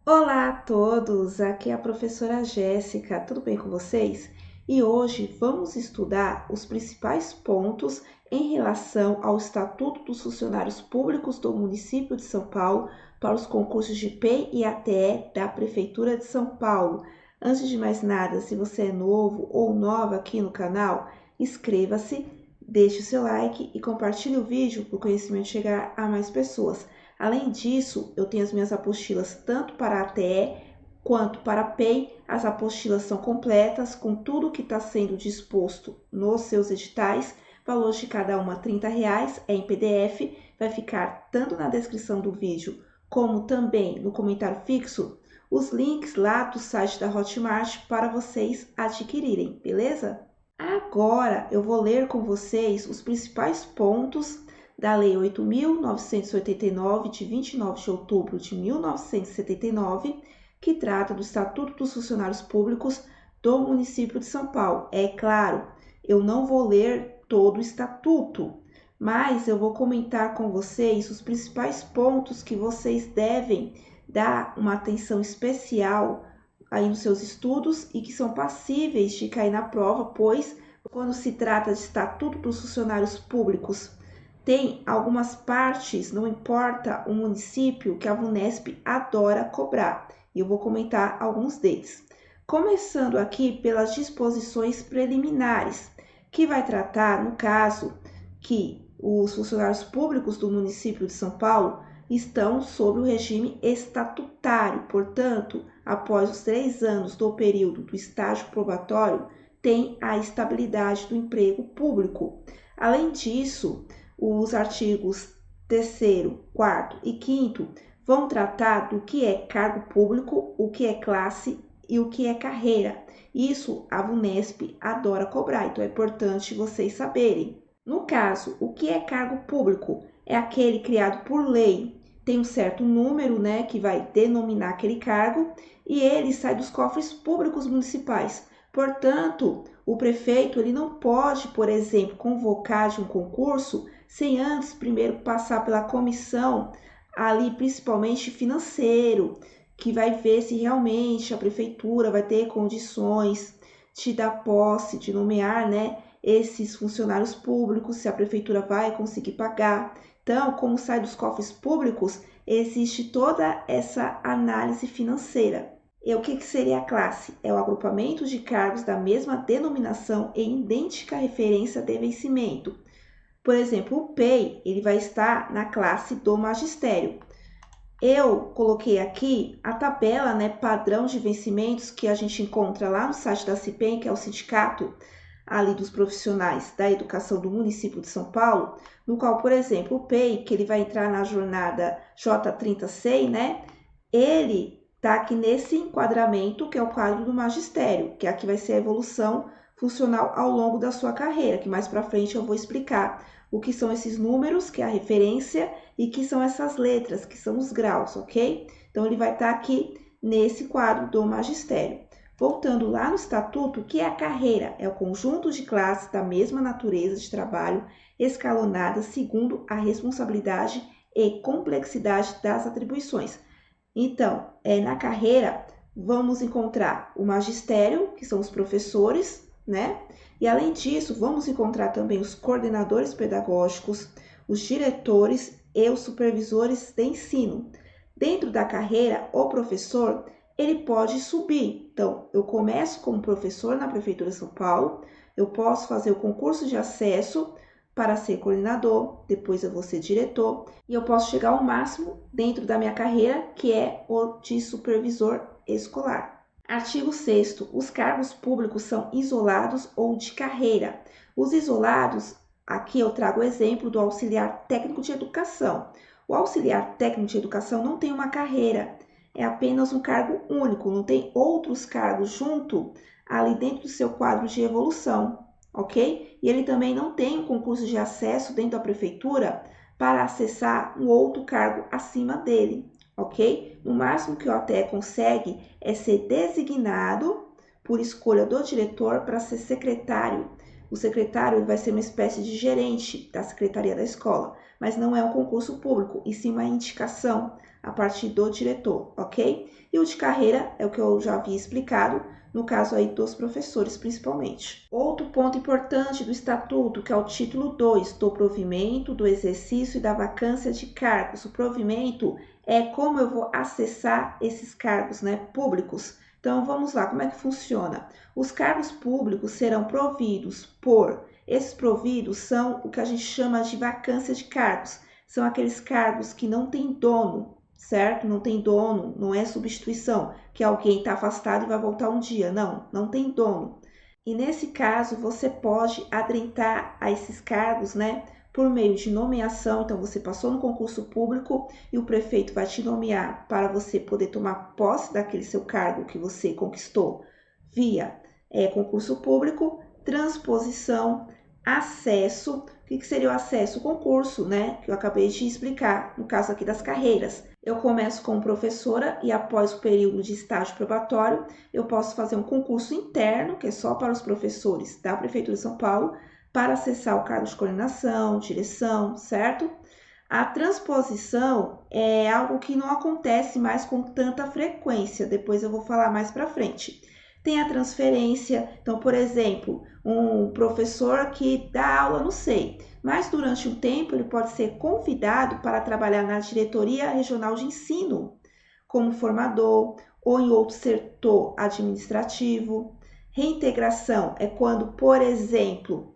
Olá a todos, aqui é a professora Jéssica, tudo bem com vocês? E hoje vamos estudar os principais pontos em relação ao Estatuto dos Funcionários Públicos do município de São Paulo para os concursos de PEI e ATE da Prefeitura de São Paulo. Antes de mais nada, se você é novo ou nova aqui no canal, inscreva-se, deixe o seu like e compartilhe o vídeo para o conhecimento chegar a mais pessoas. Além disso, eu tenho as minhas apostilas tanto para a ATE quanto para a PEI. As apostilas são completas com tudo que está sendo disposto nos seus editais. Valores de cada uma R$ 30, é em PDF, vai ficar tanto na descrição do vídeo como também no comentário fixo os links lá do site da Hotmart para vocês adquirirem, beleza? Agora eu vou ler com vocês os principais pontos da Lei 8.989, de 29 de outubro de 1979, que trata do Estatuto dos Funcionários Públicos do município de São Paulo. É claro, eu não vou ler todo o estatuto, mas eu vou comentar com vocês os principais pontos que vocês devem dar uma atenção especial aí nos seus estudos e que são passíveis de cair na prova, pois quando se trata de Estatuto dos Funcionários Públicos, tem algumas partes, não importa o município, que a VUNESP adora cobrar. E eu vou comentar alguns deles. Começando aqui pelas disposições preliminares, que vai tratar, no caso, que os funcionários públicos do município de São Paulo estão sob o regime estatutário, portanto, após os 3 anos do período do estágio probatório, tem a estabilidade do emprego público. Além disso, os artigos 3º, 4º e 5º vão tratar do que é cargo público, o que é classe e o que é carreira. Isso a VUNESP adora cobrar, então é importante vocês saberem. No caso, o que é cargo público? É aquele criado por lei, tem um certo número, né, que vai denominar aquele cargo, e ele sai dos cofres públicos municipais. Portanto, o prefeito ele não pode, por exemplo, convocar de um concurso sem antes primeiro passar pela comissão ali, principalmente financeiro, que vai ver se realmente a prefeitura vai ter condições de dar posse, de nomear, né, esses funcionários públicos, se a prefeitura vai conseguir pagar. Então, como sai dos cofres públicos, existe toda essa análise financeira. E o que seria a classe? É o agrupamento de cargos da mesma denominação e idêntica referência de vencimento. Por exemplo, o PEI ele vai estar na classe do magistério. Eu coloquei aqui a tabela, né, padrão de vencimentos que a gente encontra lá no site da CIPEM, que é o sindicato ali dos profissionais da educação do município de São Paulo, no qual, por exemplo, o PEI, que ele vai entrar na jornada J30 né, ele está aqui nesse enquadramento, que é o quadro do magistério, que aqui vai ser a evolução funcional ao longo da sua carreira, que mais para frente eu vou explicar o que são esses números, que é a referência, e que são essas letras, que são os graus, ok? Então, ele vai estar aqui nesse quadro do magistério. Voltando lá no estatuto, o que é a carreira? É o conjunto de classes da mesma natureza de trabalho, escalonadas segundo a responsabilidade e complexidade das atribuições. Então, na carreira, vamos encontrar o magistério, que são os professores, né? E além disso, vamos encontrar também os coordenadores pedagógicos, os diretores e os supervisores de ensino. Dentro da carreira, o professor, ele pode subir. Então, eu começo como professor na Prefeitura de São Paulo, eu posso fazer o concurso de acesso para ser coordenador, depois eu vou ser diretor e eu posso chegar ao máximo dentro da minha carreira, que é o de supervisor escolar. Artigo 6º. Os cargos públicos são isolados ou de carreira. Os isolados, aqui eu trago o exemplo do auxiliar técnico de educação. O auxiliar técnico de educação não tem uma carreira, é apenas um cargo único, não tem outros cargos junto ali dentro do seu quadro de evolução, ok? E ele também não tem um concurso de acesso dentro da prefeitura para acessar um outro cargo acima dele, ok? No máximo que o ATE consegue é ser designado por escolha do diretor para ser secretário O secretário ele vai ser uma espécie de gerente da secretaria da escola, mas não é um concurso público, e sim uma indicação a partir do diretor, ok? E o de carreira é o que eu já havia explicado, no caso aí dos professores principalmente. Outro ponto importante do estatuto, que é o título 2, do provimento, do exercício e da vacância de cargos. O provimento é como eu vou acessar esses cargos, né, públicos. Então vamos lá, como é que funciona? Os cargos públicos serão providos por, esses providos são o que a gente chama de vacância de cargos. São aqueles cargos que não têm dono, certo? Não tem dono, não é substituição, que alguém está afastado e vai voltar um dia. Não, não tem dono. E nesse caso, você pode adentrar a esses cargos, né? Por meio de nomeação, então você passou no concurso público e o prefeito vai te nomear para você poder tomar posse daquele seu cargo que você conquistou via concurso público, transposição, acesso. O que seria o acesso? O concurso, né? Que eu acabei de explicar, no caso aqui das carreiras. Eu começo como professora e após o período de estágio probatório, eu posso fazer um concurso interno, que é só para os professores da Prefeitura de São Paulo, para acessar o cargo de coordenação, direção, certo? A transposição é algo que não acontece mais com tanta frequência, depois eu vou falar mais para frente. Tem a transferência, então, por exemplo, um professor que dá aula, não sei, mas durante um tempo ele pode ser convidado para trabalhar na diretoria regional de ensino, como formador ou em outro setor administrativo. Reintegração é quando, por exemplo,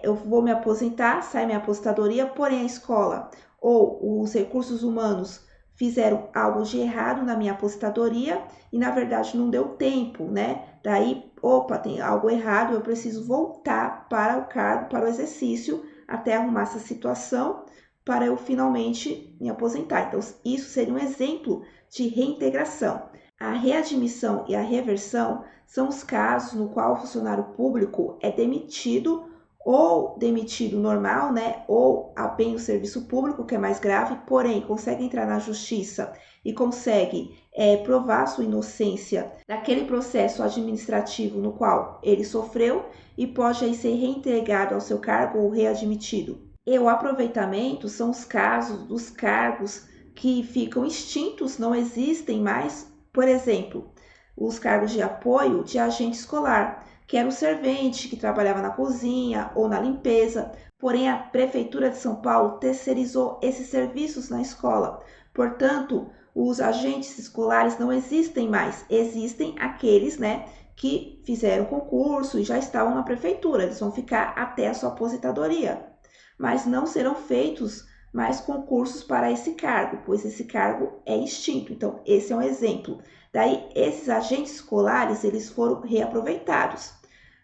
eu vou me aposentar, sai minha aposentadoria, porém a escola ou os recursos humanos fizeram algo de errado na minha aposentadoria e na verdade não deu tempo, né? Daí, opa, tem algo errado, eu preciso voltar para o cargo, para o exercício, até arrumar essa situação para eu finalmente me aposentar. Então, isso seria um exemplo de reintegração. A readmissão e a reversão são os casos no qual o funcionário público é demitido ou demitido normal, né, ou apenas o serviço público, que é mais grave, porém consegue entrar na justiça e consegue provar sua inocência daquele processo administrativo no qual ele sofreu e pode aí ser reintegrado ao seu cargo ou readmitido. E o aproveitamento são os casos dos cargos que ficam extintos, não existem mais, por exemplo, os cargos de apoio de agente escolar, que era o servente que trabalhava na cozinha ou na limpeza, porém a Prefeitura de São Paulo terceirizou esses serviços na escola. Portanto, os agentes escolares não existem mais, existem aqueles, né, que fizeram concurso e já estavam na prefeitura, eles vão ficar até a sua aposentadoria, mas não serão feitos mais concursos para esse cargo, pois esse cargo é extinto. Então, esse é um exemplo. Daí, esses agentes escolares, eles foram reaproveitados,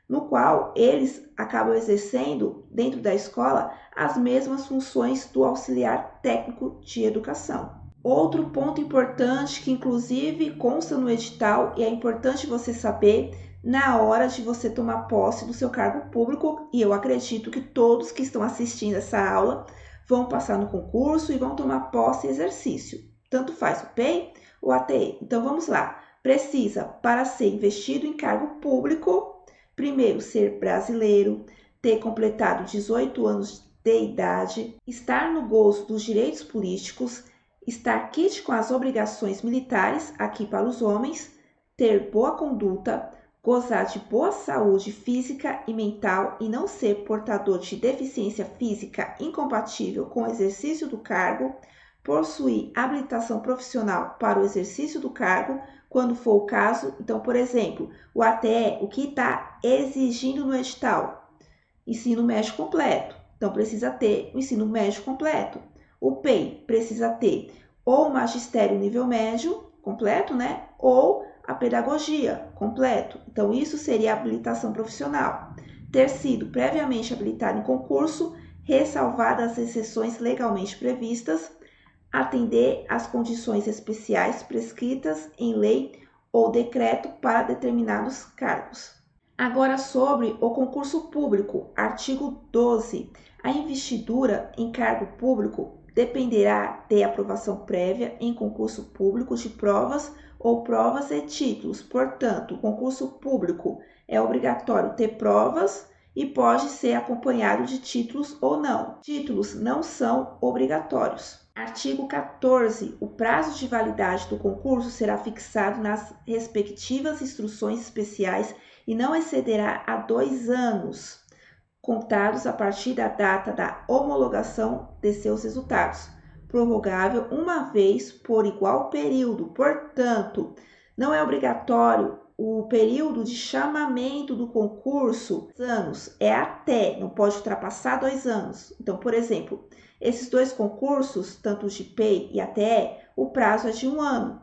no qual eles acabam exercendo, dentro da escola, as mesmas funções do auxiliar técnico de educação. Outro ponto importante, que inclusive consta no edital, e é importante você saber na hora de você tomar posse do seu cargo público, e eu acredito que todos que estão assistindo essa aula vão passar no concurso e vão tomar posse e exercício. Tanto faz o PEI ou ATE. Então vamos lá. Precisa, para ser investido em cargo público, primeiro ser brasileiro, ter completado 18 anos de idade, estar no gozo dos direitos políticos, estar quite com as obrigações militares, aqui para os homens, ter boa conduta, gozar de boa saúde física e mental e não ser portador de deficiência física incompatível com o exercício do cargo, possuir habilitação profissional para o exercício do cargo, quando for o caso. Então, por exemplo, o ATE, o que está exigindo no edital? Ensino médio completo. Então, precisa ter o ensino médio completo. O PEI precisa ter ou o magistério nível médio completo, né? Ou a pedagogia completo. Então, isso seria a habilitação profissional. Ter sido previamente habilitado em concurso, ressalvadas as exceções legalmente previstas, atender às condições especiais prescritas em lei ou decreto para determinados cargos. Agora sobre o concurso público, artigo 12. A investidura em cargo público dependerá de aprovação prévia em concurso público de provas ou provas e títulos. Portanto, o concurso público é obrigatório ter provas e pode ser acompanhado de títulos ou não. Títulos não são obrigatórios. Artigo 14. O prazo de validade do concurso será fixado nas respectivas instruções especiais e não excederá a 2 anos, contados a partir da data da homologação de seus resultados, prorrogável uma vez por igual período. Portanto, não é obrigatório o período de chamamento do concurso, anos, é até, não pode ultrapassar 2 anos. Então, por exemplo, esses dois concursos, tanto o GPEI e ATE, o prazo é de 1 ano,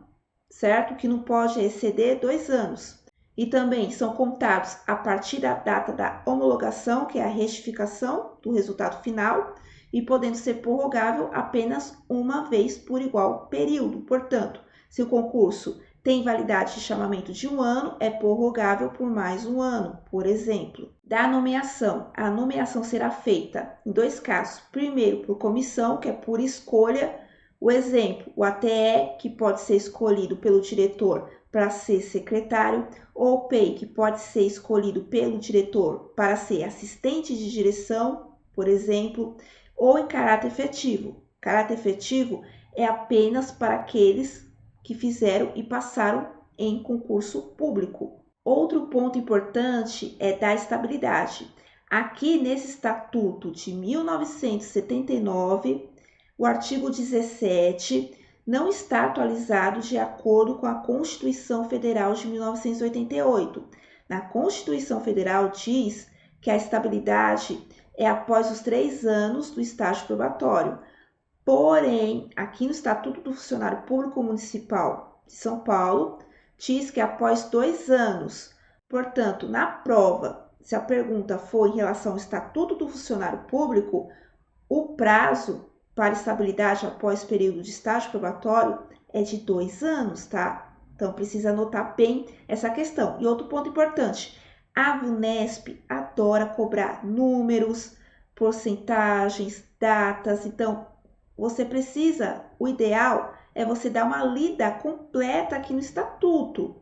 certo? Que não pode exceder 2 anos. E também são contados a partir da data da homologação, que é a retificação do resultado final, e podendo ser prorrogável apenas uma vez por igual período. Portanto, se o concurso tem validade de chamamento de 1 ano, é prorrogável por mais 1 ano, por exemplo. Da nomeação. A nomeação será feita em 2 casos. Primeiro, por comissão, que é por escolha. O exemplo, o ATE, que pode ser escolhido pelo diretor para ser secretário, ou o PEI, que pode ser escolhido pelo diretor para ser assistente de direção, por exemplo, ou em caráter efetivo. Caráter efetivo é apenas para aqueles que fizeram e passaram em concurso público. Outro ponto importante é da estabilidade. Aqui nesse Estatuto de 1979, o artigo 17 não está atualizado de acordo com a Constituição Federal de 1988. Na Constituição Federal diz que a estabilidade é após os 3 anos do estágio probatório. Porém, aqui no Estatuto do Funcionário Público Municipal de São Paulo, diz que após 2 anos. Portanto, na prova, se a pergunta for em relação ao Estatuto do Funcionário Público, o prazo para estabilidade após período de estágio probatório é de 2 anos, tá? Então, precisa anotar bem essa questão. E outro ponto importante, a VUNESP adora cobrar números, porcentagens, datas. Então, você precisa, o ideal é você dar uma lida completa aqui no Estatuto.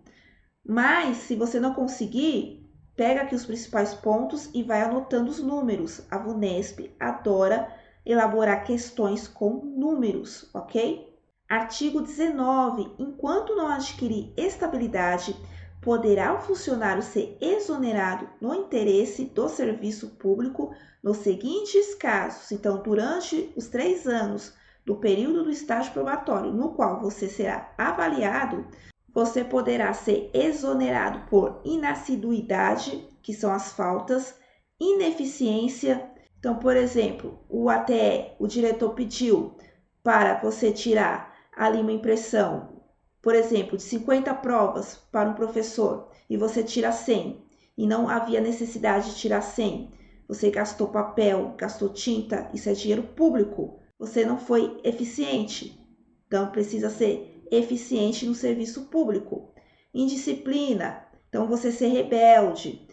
Mas, se você não conseguir, pega aqui os principais pontos e vai anotando os números. A VUNESP adora elaborar questões com números, ok? Artigo 19. Enquanto não adquirir estabilidade, poderá o funcionário ser exonerado no interesse do serviço público nos seguintes casos. Então, durante os 3 anos do período do estágio probatório, no qual você será avaliado, você poderá ser exonerado por inassiduidade, que são as faltas, ineficiência. Então, por exemplo, o ATE, o diretor pediu para você tirar ali uma impressão, por exemplo, de 50 provas para um professor e você tira 100 e não havia necessidade de tirar 100. Você gastou papel, gastou tinta, isso é dinheiro público. Você não foi eficiente. Então, precisa ser eficiente no serviço público. Indisciplina, então você ser rebelde.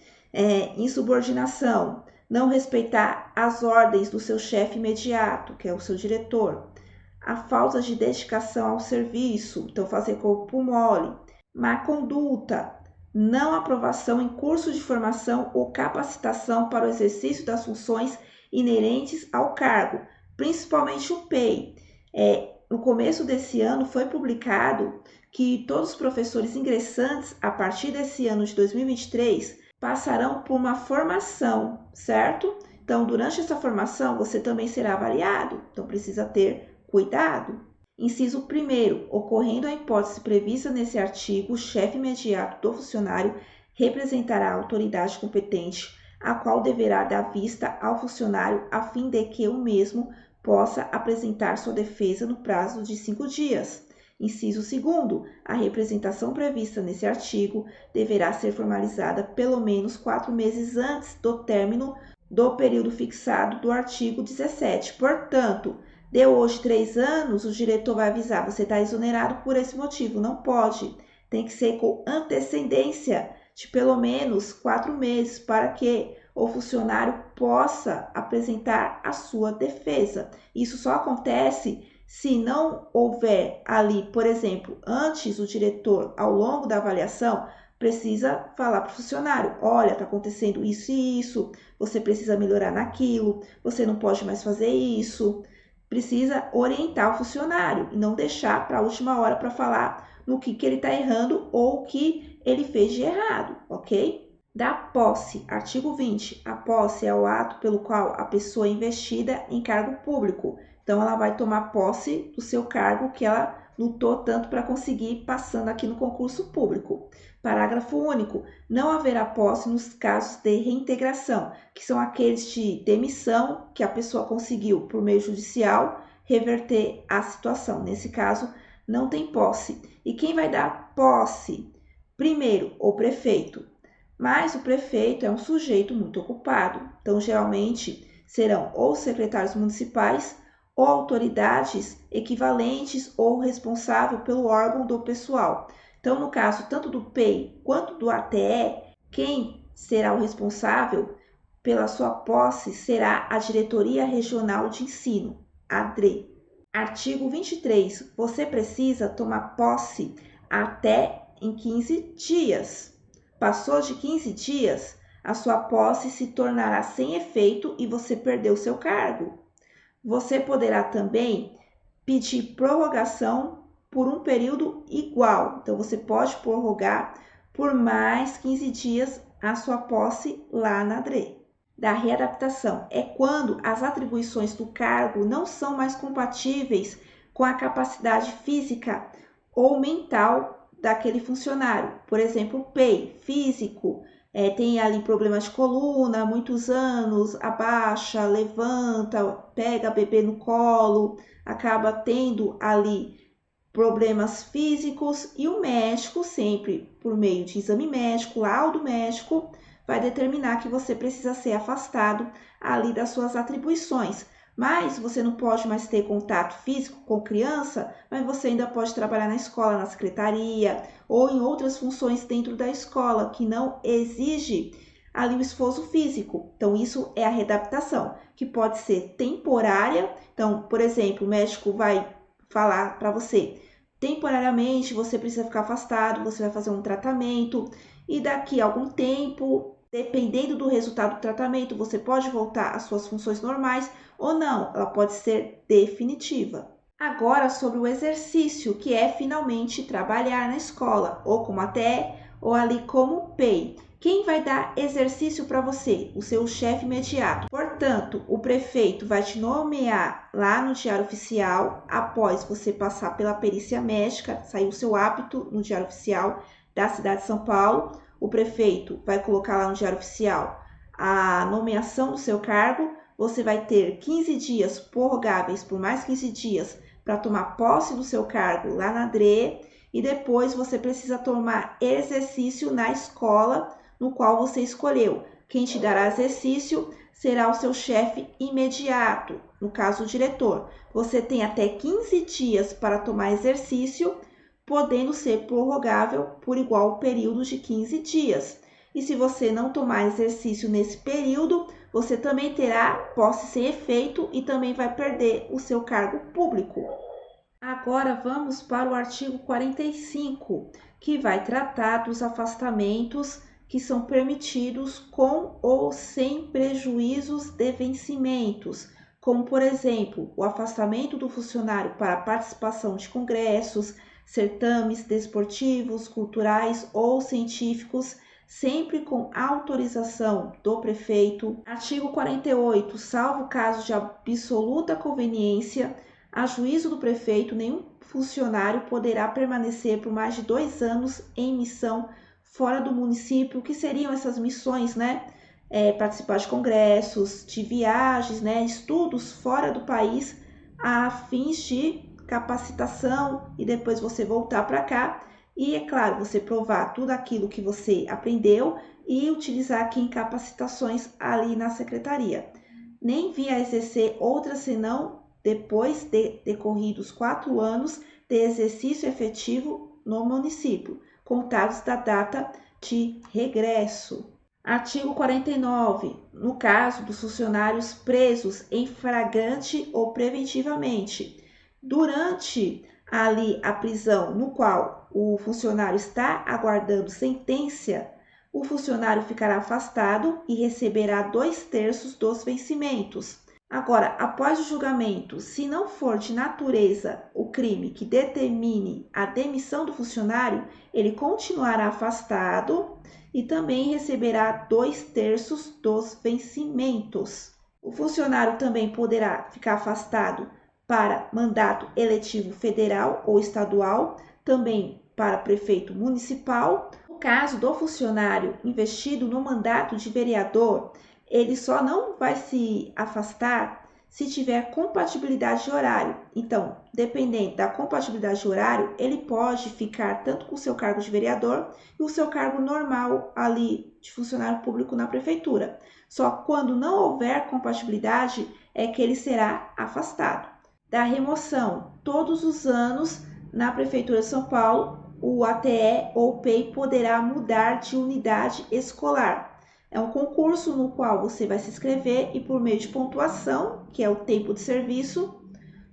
Insubordinação, não respeitar as ordens do seu chefe imediato, que é o seu diretor. A falta de dedicação ao serviço, então fazer corpo mole. Má conduta, não aprovação em curso de formação ou capacitação para o exercício das funções inerentes ao cargo, principalmente o PEI. No começo desse ano foi publicado que todos os professores ingressantes a partir desse ano de 2023 passarão por uma formação, certo? Então, durante essa formação, você também será avaliado, então precisa ter cuidado. Inciso 1º, ocorrendo a hipótese prevista nesse artigo, o chefe imediato do funcionário representará a autoridade competente, a qual deverá dar vista ao funcionário a fim de que o mesmo possa apresentar sua defesa no prazo de 5 dias. Inciso 2º, a representação prevista nesse artigo deverá ser formalizada pelo menos 4 meses antes do término do período fixado do artigo 17. Portanto, deu hoje 3 anos, o diretor vai avisar, você está exonerado por esse motivo. Não pode, tem que ser com antecedência de pelo menos 4 meses para que o funcionário possa apresentar a sua defesa. Isso só acontece se não houver ali, por exemplo, antes o diretor, ao longo da avaliação, precisa falar para o funcionário, olha, está acontecendo isso e isso, você precisa melhorar naquilo, você não pode mais fazer isso. Precisa orientar o funcionário e não deixar para a última hora para falar no que ele está errando ou o que ele fez de errado, ok? Da posse, artigo 20. A posse é o ato pelo qual a pessoa é investida em cargo público. Então, ela vai tomar posse do seu cargo que ela lutou tanto para conseguir passando aqui no concurso público. Parágrafo único. Não haverá posse nos casos de reintegração, que são aqueles de demissão que a pessoa conseguiu por meio judicial reverter a situação. Nesse caso, não tem posse. E quem vai dar posse? Primeiro, o prefeito. Mas o prefeito é um sujeito muito ocupado, então geralmente serão ou secretários municipais ou autoridades equivalentes ou responsável pelo órgão do pessoal. Então, no caso tanto do PEI quanto do ATE, quem será o responsável pela sua posse será a Diretoria Regional de Ensino, a DRE. Artigo 23. Você precisa tomar posse até em 15 dias. Passou de 15 dias, a sua posse se tornará sem efeito e você perdeu seu cargo. Você poderá também pedir prorrogação por um período igual. Então, você pode prorrogar por mais 15 dias a sua posse lá na DRE. Da readaptação é quando as atribuições do cargo não são mais compatíveis com a capacidade física ou mental daquele funcionário. Por exemplo, PEI, físico, tem ali problemas de coluna, muitos anos, abaixa, levanta, pega bebê no colo, acaba tendo ali problemas físicos e o médico sempre, por meio de exame médico, laudo médico, vai determinar que você precisa ser afastado ali das suas atribuições. Mas você não pode mais ter contato físico com criança, mas você ainda pode trabalhar na escola, na secretaria ou em outras funções dentro da escola que não exige ali o esforço físico. Então, isso é a readaptação, que pode ser temporária. Então, por exemplo, o médico vai falar para você, temporariamente você precisa ficar afastado, você vai fazer um tratamento e daqui a algum tempo, dependendo do resultado do tratamento, você pode voltar às suas funções normais ou não, ela pode ser definitiva. Agora sobre o exercício, que é finalmente trabalhar na escola, ou como ATE, ou ali como PEI. Quem vai dar exercício para você? O seu chefe imediato. Portanto, o prefeito vai te nomear lá no Diário Oficial, após você passar pela perícia médica, sair o seu hábito no Diário Oficial da cidade de São Paulo. O prefeito vai colocar lá no Diário Oficial a nomeação do seu cargo. Você vai ter 15 dias prorrogáveis por mais 15 dias para tomar posse do seu cargo lá na DRE e depois você precisa tomar exercício na escola no qual você escolheu. Quem te dará exercício será o seu chefe imediato, no caso o diretor. Você tem até 15 dias para tomar exercício, podendo ser prorrogável por igual período de 15 dias. E se você não tomar exercício nesse período, você também terá posse sem efeito e também vai perder o seu cargo público. Agora vamos para o artigo 45, que vai tratar dos afastamentos que são permitidos com ou sem prejuízos de vencimentos, como por exemplo, o afastamento do funcionário para participação de congressos, certames desportivos, culturais ou científicos, sempre com autorização do prefeito. Artigo 48. Salvo caso de absoluta conveniência, a juízo do prefeito, nenhum funcionário poderá permanecer por mais de 2 anos em missão fora do município. O que seriam essas missões, né? Participar de congressos, de viagens, né? Estudos fora do país a fins de capacitação e depois você voltar para cá. E, é claro, você provar tudo aquilo que você aprendeu e utilizar aqui em capacitações ali na secretaria. Nem vir a exercer outra senão depois de decorridos 4 anos de exercício efetivo no município, contados da data de regresso. Artigo 49. No caso dos funcionários presos em flagrante ou preventivamente, durante ali a prisão no qual o funcionário está aguardando sentença, o funcionário ficará afastado e receberá 2/3 dos vencimentos. Agora, após o julgamento, se não for de natureza o crime que determine a demissão do funcionário, ele continuará afastado e também receberá 2/3 dos vencimentos. O funcionário também poderá ficar afastado para mandato eletivo federal ou estadual, também para prefeito municipal. No caso do funcionário investido no mandato de vereador, ele só não vai se afastar se tiver compatibilidade de horário. Então, dependendo da compatibilidade de horário, ele pode ficar tanto com o seu cargo de vereador e o seu cargo normal ali de funcionário público na prefeitura. Só quando não houver compatibilidade é que ele será afastado. Da remoção, todos os anos na Prefeitura de São Paulo, o ATE ou PEI poderá mudar de unidade escolar. É um concurso no qual você vai se inscrever e por meio de pontuação, que é o tempo de serviço,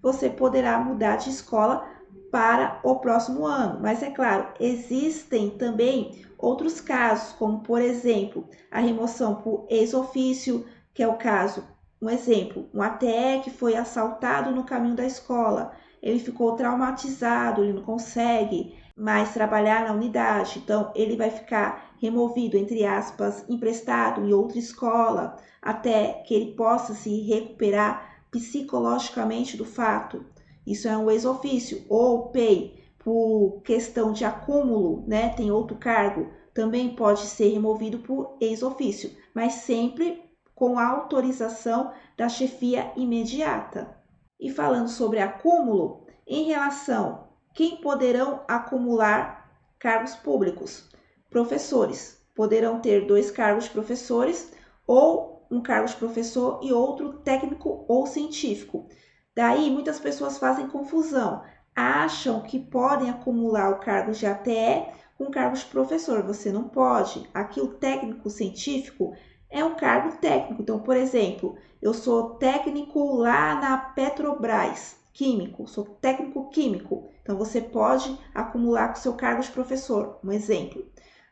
você poderá mudar de escola para o próximo ano. Mas é claro, existem também outros casos, como por exemplo, a remoção por ex-ofício, que é o caso, um exemplo, um ATE que foi assaltado no caminho da escola, ele ficou traumatizado, ele não consegue mais trabalhar na unidade, então ele vai ficar removido, entre aspas, emprestado em outra escola, até que ele possa se recuperar psicologicamente do fato. Isso é um ex-ofício. Ou PEI, por questão de acúmulo, né, tem outro cargo, também pode ser removido por ex-ofício, mas sempre com a autorização da chefia imediata. E falando sobre acúmulo, em relação quem poderão acumular cargos públicos? Professores. Poderão ter 2 cargos de professores ou um cargo de professor e outro técnico ou científico. Daí, muitas pessoas fazem confusão. Acham que podem acumular o cargo de ATE com cargo de professor. Você não pode. Aqui, o técnico científico é um cargo técnico. Então, por exemplo, eu sou técnico lá na Petrobras, químico, sou técnico químico. Então, você pode acumular com seu cargo de professor, um exemplo.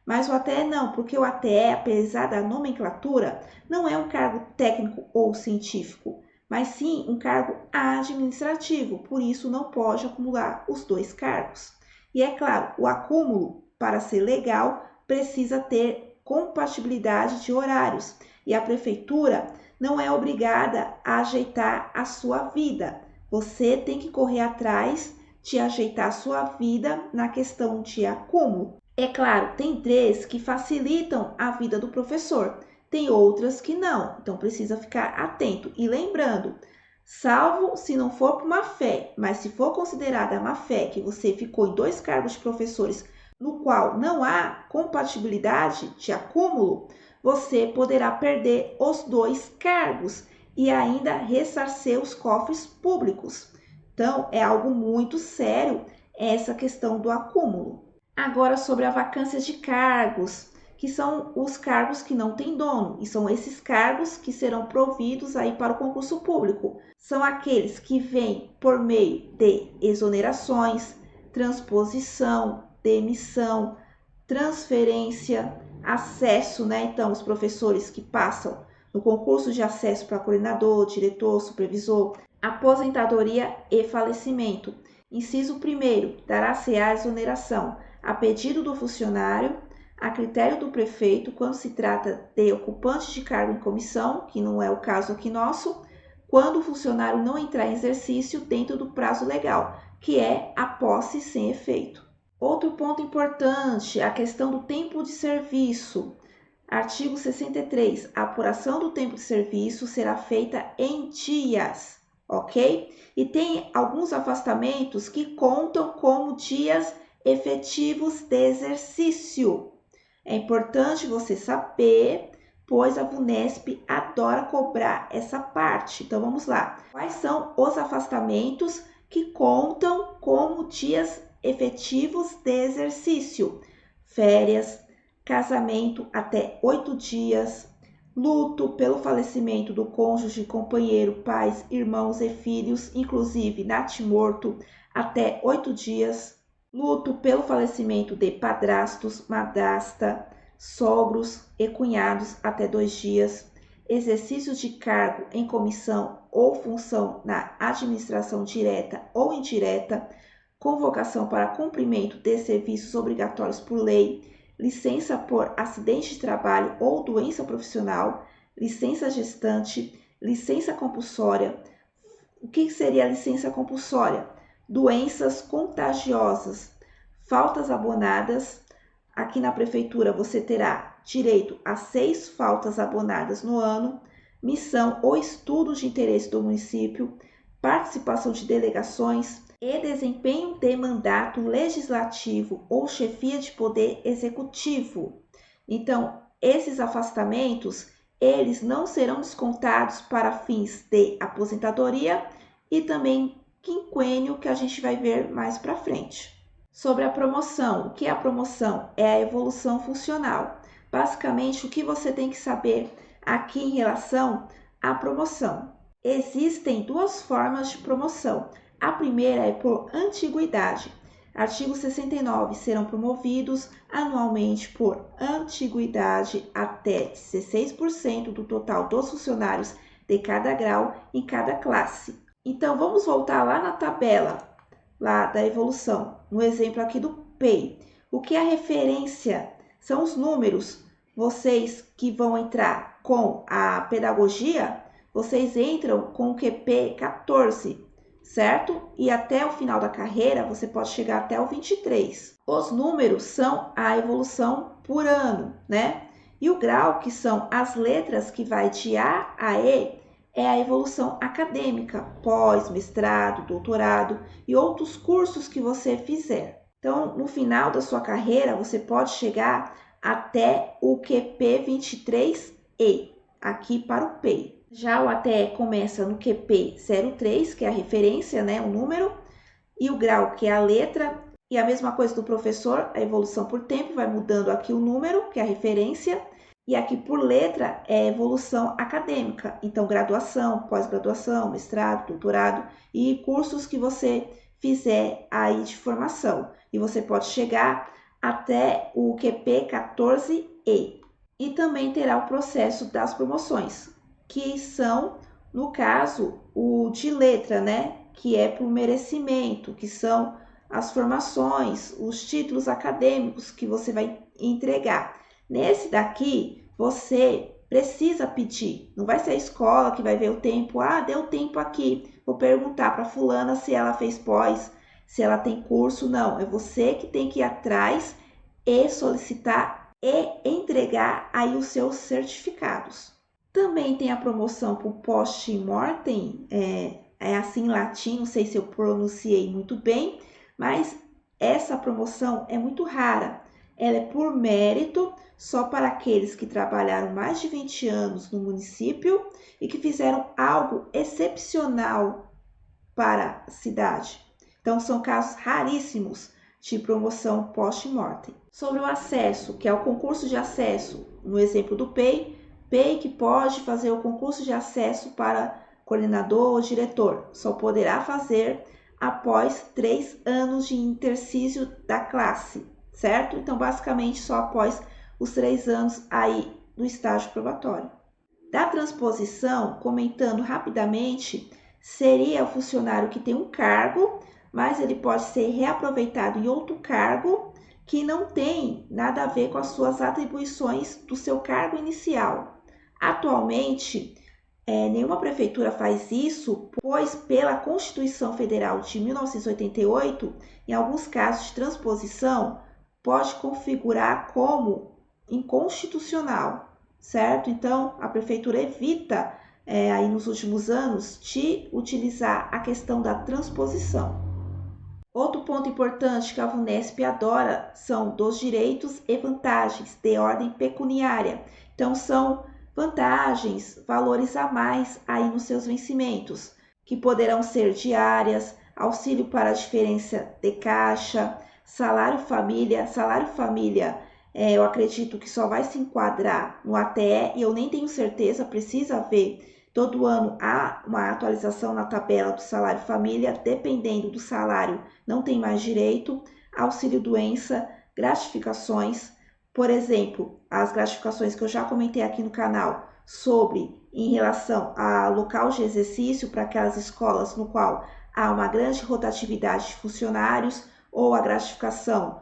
Mas o ATE não, porque o ATE, apesar da nomenclatura, não é um cargo técnico ou científico, mas sim um cargo administrativo, por isso não pode acumular os 2 cargos. E é claro, o acúmulo, para ser legal, precisa ter compatibilidade de horários, e a prefeitura não é obrigada a ajeitar a sua vida. Você tem que correr atrás de ajeitar a sua vida na questão de acúmulo. É claro, tem leis que facilitam a vida do professor, tem outras que não, então precisa ficar atento. E lembrando, salvo se não for por má fé, mas se for considerada má fé que você ficou em 2 cargos de professores no qual não há compatibilidade de acúmulo, você poderá perder os 2 cargos e ainda ressarcer os cofres públicos. Então, é algo muito sério essa questão do acúmulo. Agora, sobre a vacância de cargos, que são os cargos que não têm dono, e são esses cargos que serão providos aí para o concurso público. São aqueles que vêm por meio de exonerações, transposição, demissão, transferência, acesso, né? Então, os professores que passam no concurso de acesso para coordenador, diretor, supervisor, aposentadoria e falecimento. Inciso 1º, dará-se-á exoneração a pedido do funcionário, a critério do prefeito, quando se trata de ocupante de cargo em comissão, que não é o caso aqui nosso, quando o funcionário não entrar em exercício dentro do prazo legal, que é a posse sem efeito. Outro ponto importante, a questão do tempo de serviço. Artigo 63. A apuração do tempo de serviço será feita em dias, ok? E tem alguns afastamentos que contam como dias efetivos de exercício. É importante você saber, pois a VUNESP adora cobrar essa parte. Então, vamos lá. Quais são os afastamentos que contam como dias efetivos de exercício? Férias, casamento até 8 dias, luto pelo falecimento do cônjuge, companheiro, pais, irmãos e filhos, inclusive natimorto, até 8 dias, luto pelo falecimento de padrastos, madrasta, sogros e cunhados, até 2 dias, exercícios de cargo em comissão ou função na administração direta ou indireta, convocação para cumprimento de serviços obrigatórios por lei, licença por acidente de trabalho ou doença profissional, licença gestante, licença compulsória. O que seria a licença compulsória? Doenças contagiosas, faltas abonadas. Aqui na prefeitura você terá direito a 6 faltas abonadas no ano, missão ou estudo de interesse do município, participação de delegações e desempenho de mandato legislativo ou chefia de poder executivo. Então, esses afastamentos, eles não serão descontados para fins de aposentadoria e também quinquênio, que a gente vai ver mais para frente. Sobre a promoção, o que é a promoção? É a evolução funcional. Basicamente, o que você tem que saber aqui em relação à promoção? Existem 2 formas de promoção. A primeira é por antiguidade. Artigo 69, serão promovidos anualmente por antiguidade até 16% do total dos funcionários de cada grau em cada classe. Então, vamos voltar lá na tabela lá da evolução, no exemplo aqui do PEI. O que é a referência? São os números. Vocês que vão entrar com a pedagogia, vocês entram com o QP 14, certo? E até o final da carreira, você pode chegar até o 23. Os números são a evolução por ano, né? E o grau, que são as letras que vai de A a E, é a evolução acadêmica, pós, mestrado, doutorado e outros cursos que você fizer. Então, no final da sua carreira, você pode chegar até o QP 23E, aqui para o PEI. Já o ATE começa no QP 03, que é a referência, né, o número, e o grau, que é a letra, e a mesma coisa do professor, a evolução por tempo, vai mudando aqui o número, que é a referência, e aqui por letra é evolução acadêmica, então graduação, pós-graduação, mestrado, doutorado e cursos que você fizer aí de formação. E você pode chegar até o QP 14E. E também terá o processo das promoções, que são, no caso, o de letra, né? Que é por merecimento, que são as formações, os títulos acadêmicos que você vai entregar. Nesse daqui, você precisa pedir. Não vai ser a escola que vai ver o tempo. Ah, deu tempo aqui. Vou perguntar para fulana se ela fez pós, se ela tem curso. Não, é você que tem que ir atrás e solicitar e entregar aí os seus certificados. Também tem a promoção por post-mortem, é assim em latim, não sei se eu pronunciei muito bem, mas essa promoção é muito rara. Ela é por mérito, só para aqueles que trabalharam mais de 20 anos no município e que fizeram algo excepcional para a cidade. Então, são casos raríssimos de promoção post-mortem. Sobre o acesso, que é o concurso de acesso, no exemplo do PEI que pode fazer o concurso de acesso para coordenador ou diretor, só poderá fazer após 3 anos de intercísio da classe, certo? Então, basicamente, só após os 3 anos aí do estágio probatório. Da transposição, comentando rapidamente, seria o funcionário que tem um cargo, mas ele pode ser reaproveitado em outro cargo que não tem nada a ver com as suas atribuições do seu cargo inicial. Atualmente, nenhuma prefeitura faz isso, pois pela Constituição Federal de 1988, em alguns casos de transposição, pode configurar como inconstitucional, certo? Então, a prefeitura evita, aí nos últimos anos, de utilizar a questão da transposição. Outro ponto importante que a VUNESP adora são dos direitos e vantagens de ordem pecuniária. Então, são vantagens, valores a mais aí nos seus vencimentos, que poderão ser diárias, auxílio para a diferença de caixa, salário família eu acredito que só vai se enquadrar no ATE e eu nem tenho certeza, precisa ver. Todo ano há uma atualização na tabela do salário família, dependendo do salário, não tem mais direito, auxílio-doença, gratificações. Por exemplo, as gratificações que eu já comentei aqui no canal sobre em relação ao local de exercício para aquelas escolas no qual há uma grande rotatividade de funcionários ou a gratificação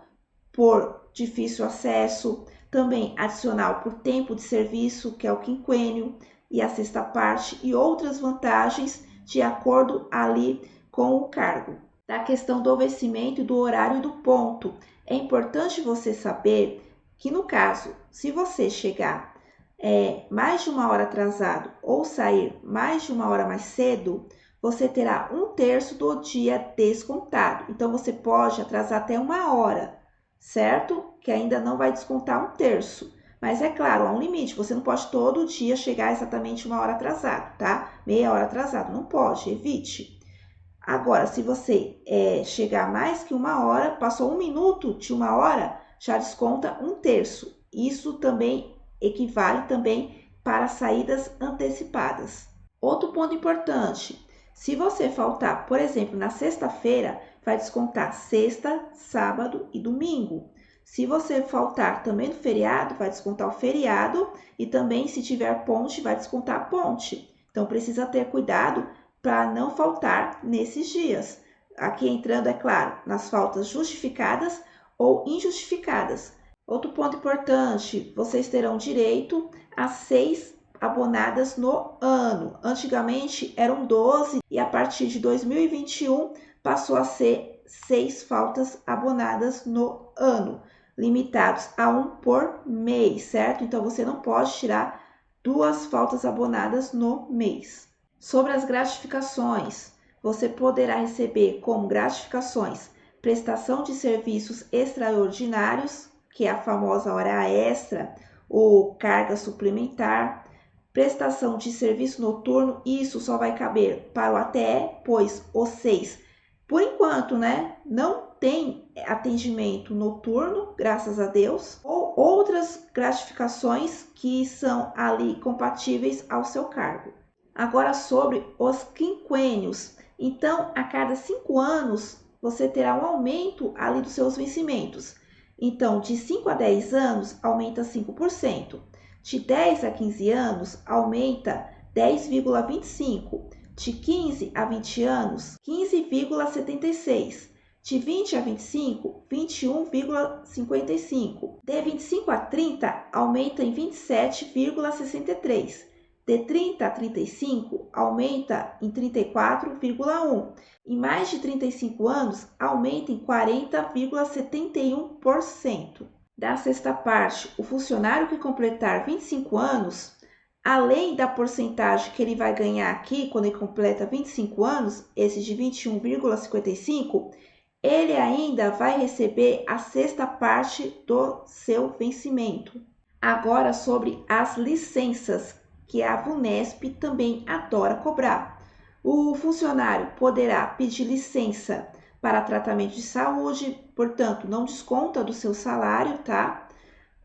por difícil acesso, também adicional por tempo de serviço, que é o quinquênio, e a sexta parte, e outras vantagens de acordo ali com o cargo. Da questão do vencimento, do horário e do ponto, é importante você saber que no caso, se você chegar mais de uma hora atrasado ou sair mais de uma hora mais cedo, você terá 1/3 do dia descontado. Então, você pode atrasar até uma hora, certo? Que ainda não vai descontar 1/3. Mas é claro, há um limite. Você não pode todo dia chegar exatamente uma hora atrasado, tá? Meia hora atrasado, não pode, evite. Agora, se você chegar mais que uma hora, passou 1 minuto de uma hora, já desconta 1/3. Isso também equivale também para saídas antecipadas. Outro ponto importante, se você faltar, por exemplo, na sexta-feira, vai descontar sexta, sábado e domingo. Se você faltar também no feriado, vai descontar o feriado e também, se tiver ponte, vai descontar a ponte. Então, precisa ter cuidado para não faltar nesses dias. Aqui entrando, é claro, nas faltas justificadas ou injustificadas. Outro ponto importante, vocês terão direito a 6 abonadas no ano. Antigamente eram 12 e a partir de 2021 passou a ser 6 faltas abonadas no ano, limitados a 1 por mês, certo? Então você não pode tirar 2 faltas abonadas no mês. Sobre as gratificações, você poderá receber como gratificações prestação de serviços extraordinários, que é a famosa hora extra ou carga suplementar, prestação de serviço noturno, isso só vai caber para o ATE, pois os 6, por enquanto, né, não tem atendimento noturno, graças a Deus, ou outras gratificações que são ali compatíveis ao seu cargo. Agora sobre os quinquênios. Então, a cada 5 anos, você terá um aumento ali dos seus vencimentos. Então, de 5 a 10 anos, aumenta 5%. De 10 a 15 anos, aumenta 10,25%. De 15 a 20 anos, 15,76%. De 20 a 25, 21,55%. De 25 a 30, aumenta em 27,63%. De 30 a 35, aumenta em 34,1%. Em mais de 35 anos, aumenta em 40,71%. Da sexta parte, o funcionário que completar 25 anos, além da porcentagem que ele vai ganhar aqui quando ele completa 25 anos, esse de 21,55%, ele ainda vai receber a sexta parte do seu vencimento. Agora sobre as licenças, que a VUNESP também adora cobrar. O funcionário poderá pedir licença para tratamento de saúde, portanto, não desconta do seu salário, tá?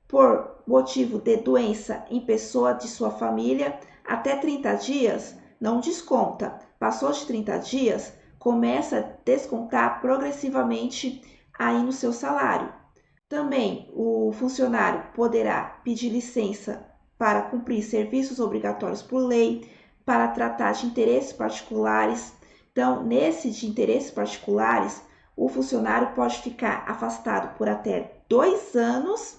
Por motivo de doença em pessoa de sua família, até 30 dias, não desconta. Passou de 30 dias, começa a descontar progressivamente aí no seu salário. Também o funcionário poderá pedir licença para cumprir serviços obrigatórios por lei, para tratar de interesses particulares. Então, nesse de interesses particulares, o funcionário pode ficar afastado por até 2 anos,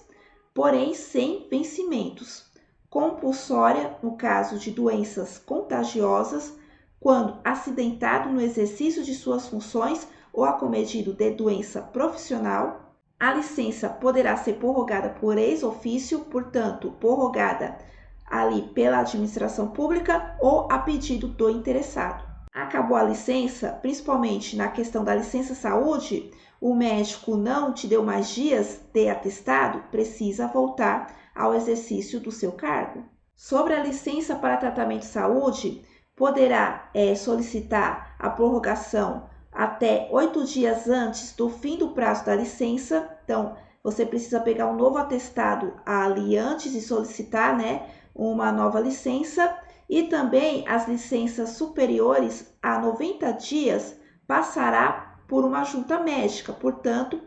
porém sem vencimentos. Compulsória, no caso de doenças contagiosas, quando acidentado no exercício de suas funções ou acometido de doença profissional. A licença poderá ser prorrogada por ex-ofício, portanto, prorrogada ali pela administração pública ou a pedido do interessado. Acabou a licença, principalmente na questão da licença saúde, o médico não te deu mais dias de atestado, precisa voltar ao exercício do seu cargo. Sobre a licença para tratamento de saúde, poderá solicitar a prorrogação até 8 dias antes do fim do prazo da licença. Então, você precisa pegar um novo atestado ali antes de solicitar, né, uma nova licença. E também as licenças superiores a 90 dias passará por uma junta médica, portanto,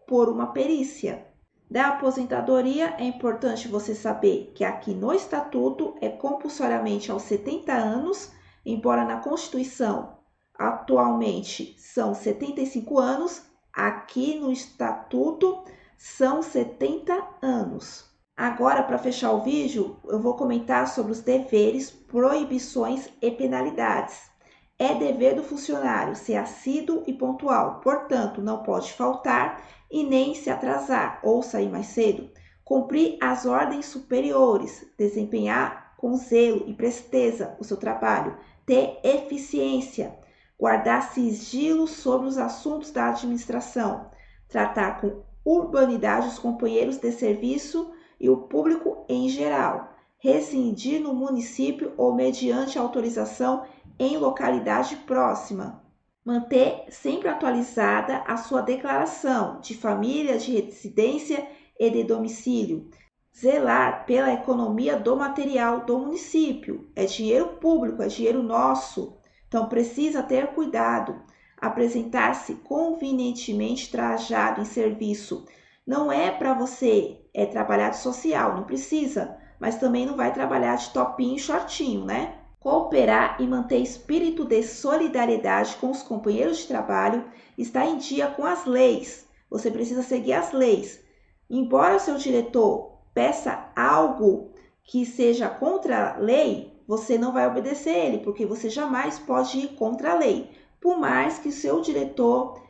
por uma perícia. Da aposentadoria, é importante você saber que aqui no Estatuto é compulsoriamente aos 70 anos, embora na Constituição atualmente são 75 anos, aqui no Estatuto são 70 anos. Agora, para fechar o vídeo, eu vou comentar sobre os deveres, proibições e penalidades. É dever do funcionário ser assíduo e pontual, portanto, não pode faltar e nem se atrasar ou sair mais cedo. Cumprir as ordens superiores, desempenhar com zelo e presteza o seu trabalho, ter eficiência, guardar sigilo sobre os assuntos da administração, tratar com urbanidade os companheiros de serviço e o público em geral, residir no município ou mediante autorização em localidade próxima, manter sempre atualizada a sua declaração de família, de residência e de domicílio, zelar pela economia do material do município. É dinheiro público, é dinheiro nosso, então precisa ter cuidado. Apresentar-se convenientemente trajado em serviço. Não é para você trabalhar de social, não precisa, mas também não vai trabalhar de topinho e shortinho, né? Cooperar e manter espírito de solidariedade com os companheiros de trabalho, estar em dia com as leis. Você precisa seguir as leis. Embora o seu diretor peça algo que seja contra a lei, você não vai obedecer ele, porque você jamais pode ir contra a lei, por mais que o seu diretor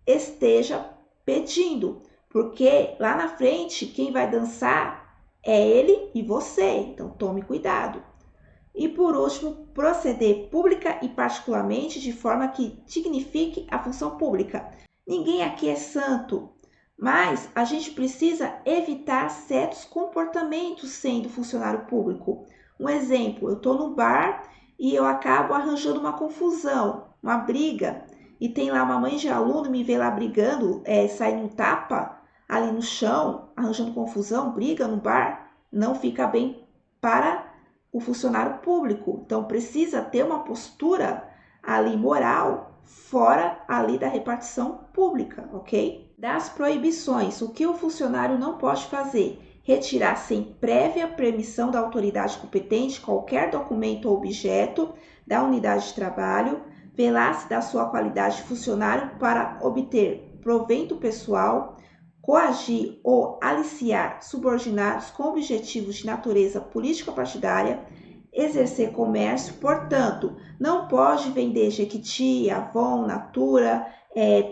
esteja pedindo, porque lá na frente quem vai dançar é ele e você, então tome cuidado. E por último, proceder pública e particularmente de forma que dignifique a função pública. Ninguém aqui é santo, mas a gente precisa evitar certos comportamentos sendo funcionário público. Um exemplo, eu estou no bar e eu acabo arranjando uma confusão, uma briga, e tem lá uma mãe de aluno me vê lá brigando, saindo um tapa ali no chão, arranjando confusão, briga no bar, não fica bem para o funcionário público. Então precisa ter uma postura ali moral fora ali da repartição pública, ok? Das proibições, o que o funcionário não pode fazer? Retirar sem prévia permissão da autoridade competente qualquer documento ou objeto da unidade de trabalho, velar-se da sua qualidade de funcionário para obter provento pessoal, coagir ou aliciar subordinados com objetivos de natureza política partidária, exercer comércio, portanto, não pode vender Jequiti, Avon, Natura,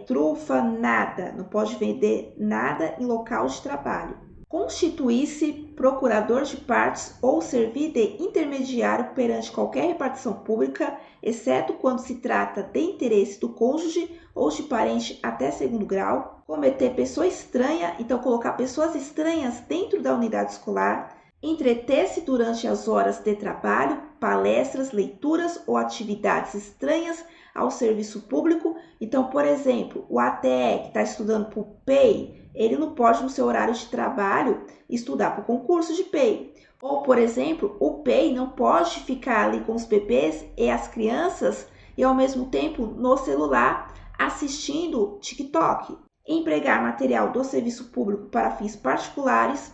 trufa, nada, não pode vender nada em local de trabalho. Constituir-se procurador de partes ou servir de intermediário perante qualquer repartição pública, exceto quando se trata de interesse do cônjuge ou de parente até segundo grau. Cometer pessoa estranha, então colocar pessoas estranhas dentro da unidade escolar. Entreter-se durante as horas de trabalho, palestras, leituras ou atividades estranhas ao serviço público. Então, por exemplo, o ATE que está estudando para o PEI, ele não pode, no seu horário de trabalho, estudar para o concurso de PEI. Ou, por exemplo, o PEI não pode ficar ali com os bebês e as crianças e, ao mesmo tempo, no celular, assistindo TikTok. Empregar material do serviço público para fins particulares,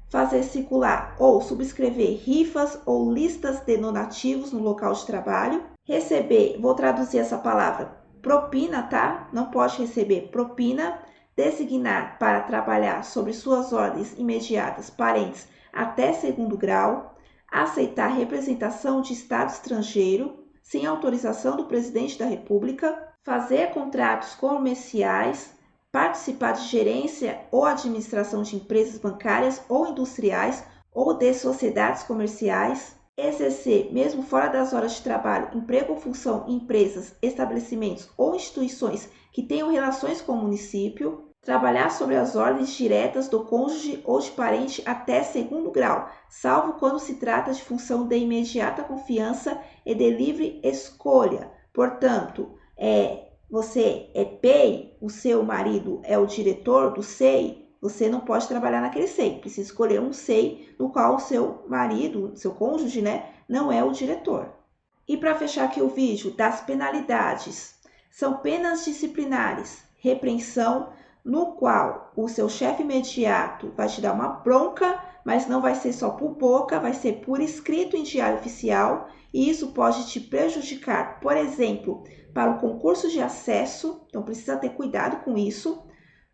fazer circular ou subscrever rifas ou listas de donativos no local de trabalho, receber, vou traduzir essa palavra, propina, tá? Não pode receber propina, designar para trabalhar sobre suas ordens imediatas parentes até segundo grau, aceitar representação de Estado estrangeiro sem autorização do presidente da República, fazer contratos comerciais, participar de gerência ou administração de empresas bancárias ou industriais ou de sociedades comerciais, exercer, mesmo fora das horas de trabalho, emprego ou função em empresas, estabelecimentos ou instituições que tenham relações com o município, trabalhar sobre as ordens diretas do cônjuge ou de parente até segundo grau, salvo quando se trata de função de imediata confiança e de livre escolha. Portanto, você é PEI, o seu marido é o diretor do SEI, Você não pode trabalhar naquele SEI, precisa escolher um SEI no qual o seu marido, seu cônjuge, né, não é o diretor. E para fechar aqui o vídeo das penalidades, são penas disciplinares, repreensão, no qual o seu chefe imediato vai te dar uma bronca, mas não vai ser só por boca, vai ser por escrito em diário oficial, e isso pode te prejudicar, por exemplo, para o concurso de acesso, então precisa ter cuidado com isso.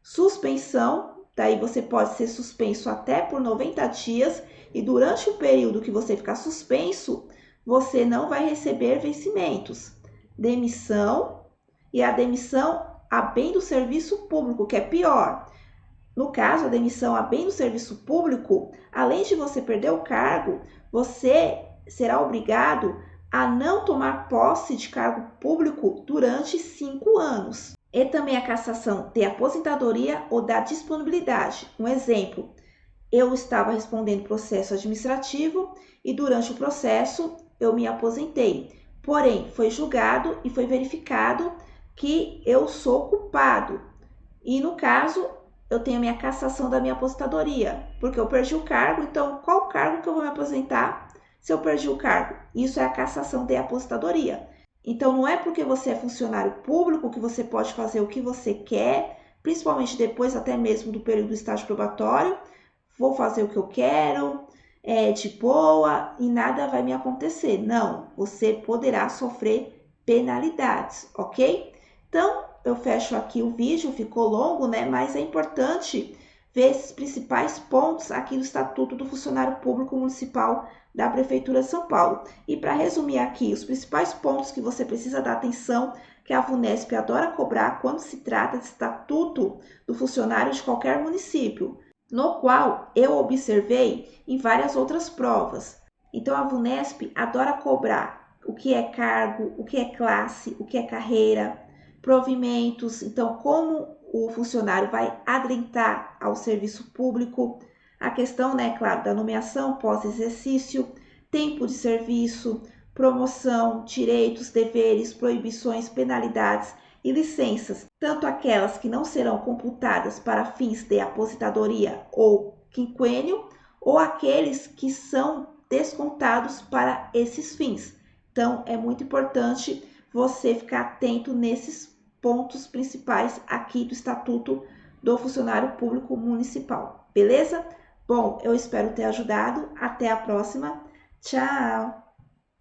Suspensão, daí você pode ser suspenso até por 90 dias, e durante o período que você ficar suspenso, você não vai receber vencimentos. Demissão, e a demissão a bem do serviço público, que é pior. No caso, a demissão a bem do serviço público, além de você perder o cargo, você será obrigado a não tomar posse de cargo público durante 5 anos. E também a cassação de aposentadoria ou da disponibilidade. Um exemplo, eu estava respondendo processo administrativo e durante o processo eu me aposentei. Porém, foi julgado e foi verificado que eu sou culpado. E no caso, eu tenho a minha cassação da minha aposentadoria, porque eu perdi o cargo, então qual cargo que eu vou me aposentar se eu perdi o cargo? Isso é a cassação de aposentadoria. Então não é porque você é funcionário público que você pode fazer o que você quer, principalmente depois até mesmo do período do estágio probatório. Vou fazer o que eu quero, de boa e nada vai me acontecer. Não, você poderá sofrer penalidades, ok? Então, eu fecho aqui o vídeo, ficou longo, né? Mas é importante ver esses principais pontos aqui do Estatuto do Funcionário Público Municipal da Prefeitura de São Paulo. E para resumir aqui, os principais pontos que você precisa dar atenção, que a VUNESP adora cobrar quando se trata de Estatuto do Funcionário de qualquer município, no qual eu observei em várias outras provas. Então, a VUNESP adora cobrar o que é cargo, o que é classe, o que é carreira, provimentos, então como o funcionário vai adentrar ao serviço público, a questão, né, claro, da nomeação pós-exercício, tempo de serviço, promoção, direitos, deveres, proibições, penalidades e licenças, tanto aquelas que não serão computadas para fins de aposentadoria ou quinquênio, ou aqueles que são descontados para esses fins. Então, é muito importante você ficar atento nesses pontos principais aqui do Estatuto do Funcionário Público Municipal, beleza? Bom, eu espero ter ajudado. Até a próxima. Tchau!